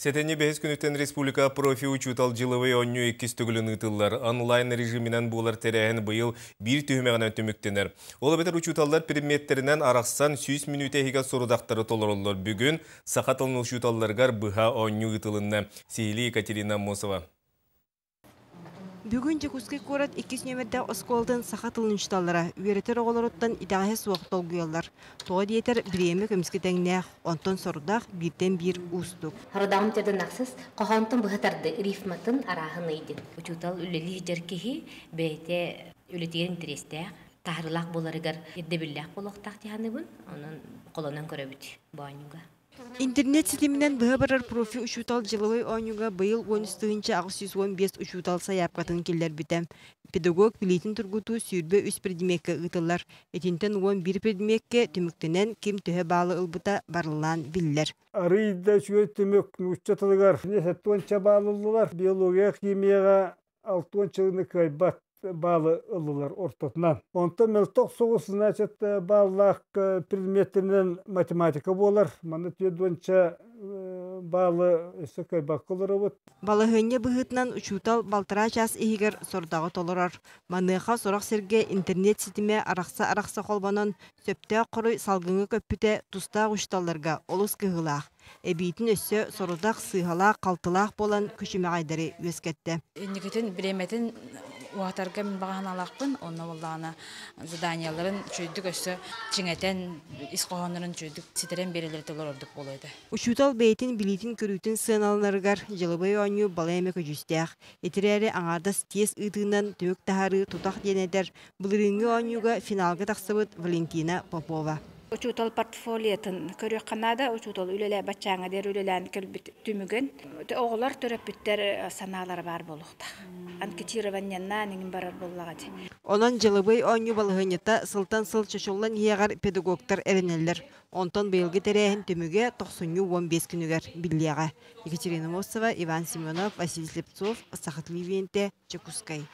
Сетенне бәхес күнүттен республика профи учутал жылывы онню еккіз түгілін ұтылар. Онлайн режимінен болар тәрәхін бұйыл бір түйімеғана төміктенер. Ол бетер учуталдар предметтерінен арақсан 100 минуте хига сорудақтары толырылыр. Бүгін сақатылын учуталларғар бұға онню ұтылынна. Сейли Екатерина Мосова. Бүгін Жекускай корат 2 нөмірді осколдың сақатылын ұшталары үйретер оғылырыттан идағы суақтол гүйалар. Тоға диетер біремі көміскетеңнәқ, онтон сорудақ бірден бір ұстық. Харадағым терден ақсыз, қоғантын бұғытарды рифматын арағын өйдін. Учутал үлелі жеркеғі бәйте үлетерін тірестәқ, тағырылақ боларығар еддебілләқ болуқтақ тияны бұн, оның қолынан көрөбіт бұанюға. Интернет сетімінен бұға барар профи ұшутал жылывай ойнуға бұйыл 13-615 ұшутал саяпқатын келдер бітем. Педагог билетін тұргуту сүйірбе үс предмекке ұтылар. Етінтен 11 предмекке түміктенен кем түхе балы ұлбыта барылан білілер. Арыйда шүйет түмік ұшчатылығар. Несеттуанча балылылар. Биология, химияға 6 жылыны кайбат балы ылылар ортотынан. Онта мелтоқ соғысы, значит, баллақ предметінен математика болар. Маны түйедуанча балы өсі кайбақ қылыр өт. Балығыне бұғытынан ұчутал балтыра час егер сордағы толырар. Маныға сорақ серге интернет сетіме арақса қолбанын сөпте құры салғыңы көппіте тұста ұшталарға олыс кығылақ. Әбейтін өсі сорудақ сыйғалақ қалтылақ болан күшіме ғайдары өскетті. Никетін білеметін уақытарға мен баған алақпын, оны олағына заданияларын чөйдік өсі чыңетен исқоғанырын чөйдік сетерен берелерді олырдық болайды. Учутал бейтін білетін көрітін сыналарығар жылыбай ойну бала әмек өжістіяқ. Етірәрі аңардас тез ұйтығынан төк тахары тұтақ денедер. Бұлырыңы ойнуға финалғы тақсыбыт Валентина Попова. Учутал портфолиятын көрөк канада, учутал үлеле бачаңа дер үлелен көлбіт түмігін. Оғылар төрөппіттер саналар бар болуқта. Анкетированиянна неңін барар болуғады. Онан жылыбай ойну балығынета сылтан сыл чашолан еғар педагогтар әрінелер. Онтан бейілгі тәрәхін түміге 90-15 күнігер білияға. Екатерина Мосова, Иван Семенов, Василий Слепцов, Сахат Ливиенте, Чекускай.